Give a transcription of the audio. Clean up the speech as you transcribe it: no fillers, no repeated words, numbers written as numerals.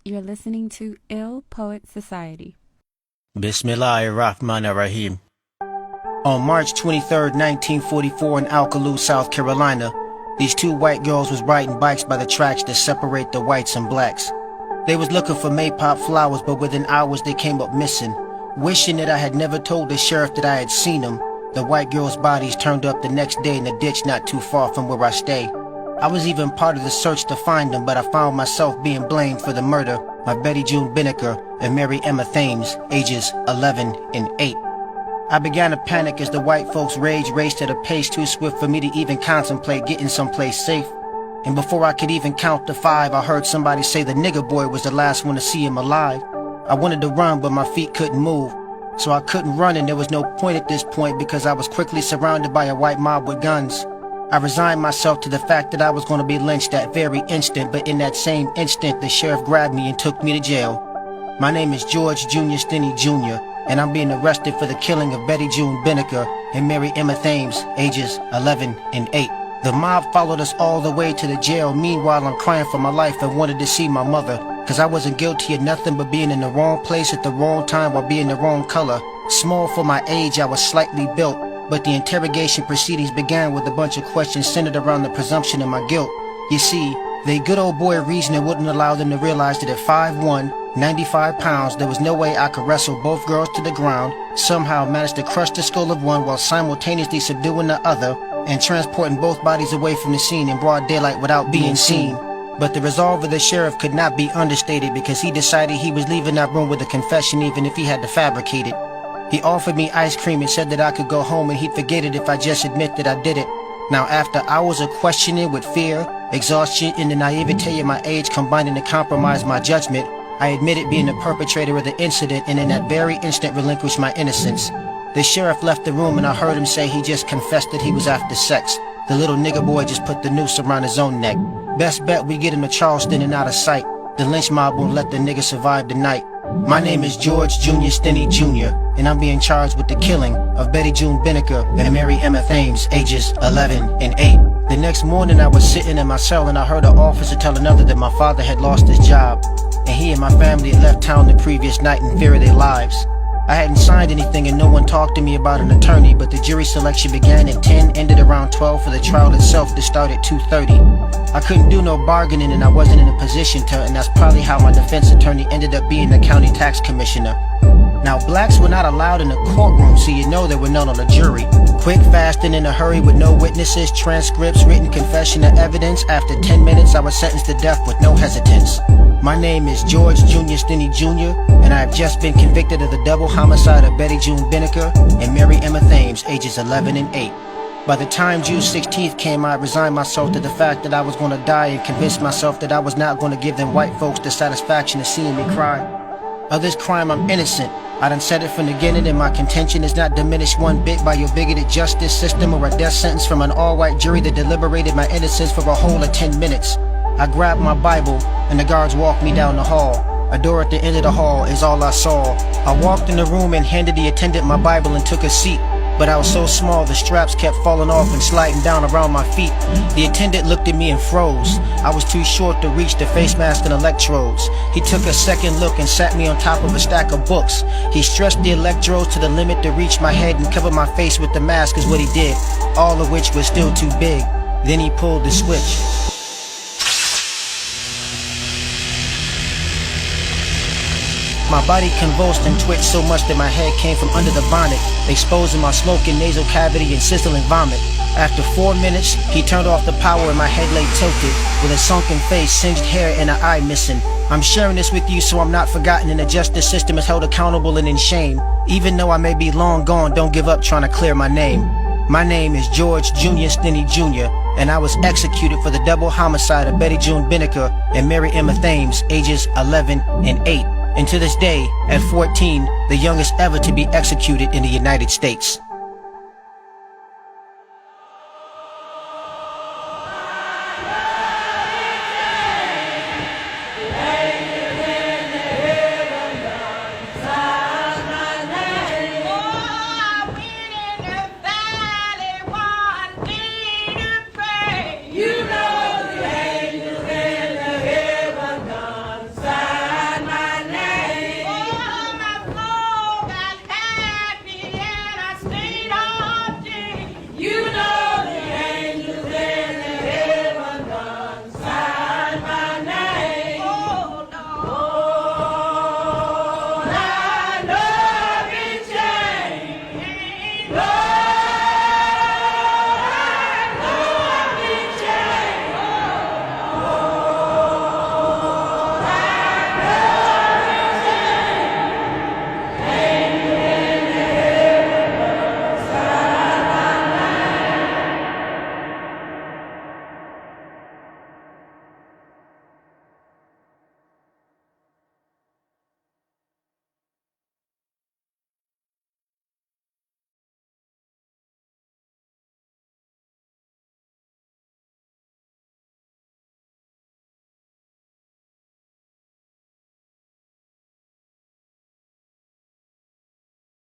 You're listening to Ill Poet Society. Bismillahirrahmanirrahim. On March 23, 1944 in Alcaloo, South Carolina, these two white girls was riding bikes by the tracks that separate the whites and blacks. They was looking for maypop flowers, but within hours they came up missing. Wishing that I had never told the sheriff that I had seen them, the white girls' bodies turned up the next day in a ditch not too far from where I stay. I was even part of the search to find them, but I found myself being blamed for the murder of Betty June Binnicker and Mary Emma Thames, ages 11 and 8. I began to panic as the white folks' rage raced at a pace too swift for me to even contemplate getting someplace safe. And before I could even count to 5, I heard somebody say the nigger boy was the last one to see him alive. I wanted to run, but my feet couldn't move. So I couldn't run, and there was no point at this point because I was quickly surrounded by a white mob with guns. I resigned myself to the fact that I was going to be lynched that very instant, but in that same instant, the sheriff grabbed me and took me to jail. My name is George Jr. Stinney Jr., and I'm being arrested for the killing of Betty June Binnicker and Mary Emma Thames, ages 11 and 8. The mob followed us all the way to the jail. Meanwhile, I'm crying for my life and wanted to see my mother, cause I wasn't guilty of nothing but being in the wrong place at the wrong time while being the wrong color. Small for my age, I was slightly built, but the interrogation proceedings began with a bunch of questions centered around the presumption of my guilt. You see, the good old boy reasoning wouldn't allow them to realize that at 5'1", 95 pounds, there was no way I could wrestle both girls to the ground, somehow manage to crush the skull of one while simultaneously subduing the other, and transporting both bodies away from the scene in broad daylight without being seen. But the resolve of the sheriff could not be understated because he decided he was leaving that room with a confession even if he had to fabricate it. He offered me ice cream and said that I could go home and he'd forget it if I just admit that I did it. Now, after hours of questioning with fear, exhaustion, and the naivete of my age combining to compromise my judgment, I admitted being the perpetrator of the incident and in that very instant relinquished my innocence. The sheriff left the room and I heard him say he just confessed that he was after sex. The little nigger boy just put the noose around his own neck. Best bet we get him to Charleston and out of sight. The lynch mob won't let the nigger survive the night. My name is George Jr. Stinney Jr., and I'm being charged with the killing of Betty June Binnicker and Mary Emma Thames, ages 11 and 8. The next morning I was sitting in my cell and I heard an officer tell another that my father had lost his job, and he and my family had left town the previous night in fear of their lives. I hadn't signed anything and no one talked to me about an attorney, but the jury selection began at 10, ended around 12 for the trial itself to start at 2:30. I couldn't do no bargaining and I wasn't in a position to, and that's probably how my defense attorney ended up being the county tax commissioner. Now, blacks were not allowed in the courtroom, so you know there were none on the jury. Quick, fast, and in a hurry with no witnesses, transcripts, written confession, or evidence. After 10 minutes, I was sentenced to death with no hesitance. My name is George Jr. Stinney Jr., and I have just been convicted of the double homicide of Betty June Binnicker and Mary Emma Thames, ages 11 and 8. By the time June 16th came, I resigned myself to the fact that I was going to die and convinced myself that I was not going to give them white folks the satisfaction of seeing me cry. Of this crime, I'm innocent. I done said it from the beginning, and my contention is not diminished one bit by your bigoted justice system or a death sentence from an all-white jury that deliberated my innocence for a whole of 10 minutes. I grabbed my Bible, and the guards walked me down the hall. A door at the end of the hall is all I saw. I walked in the room and handed the attendant my Bible and took a seat. But I was so small, the straps kept falling off and sliding down around my feet. The attendant looked at me and froze. I was too short to reach the face mask and electrodes. He took a second look and sat me on top of a stack of books. He stretched the electrodes to the limit to reach my head and cover my face with the mask is what he did, all of which was still too big. Then he pulled the switch. My body convulsed and twitched so much that my head came from under the bonnet, exposing my smoking nasal cavity and sizzling vomit. After 4 minutes, he turned off the power and my head lay tilted, with a sunken face, singed hair, and an eye missing. I'm sharing this with you so I'm not forgotten and the justice system is held accountable and in shame. Even though I may be long gone, don't give up trying to clear my name. My name is George Jr. Stinney Jr., and I was executed for the double homicide of Betty June Binnicker and Mary Emma Thames, ages 11 and 8. And to this day, at 14, the youngest ever to be executed in the United States.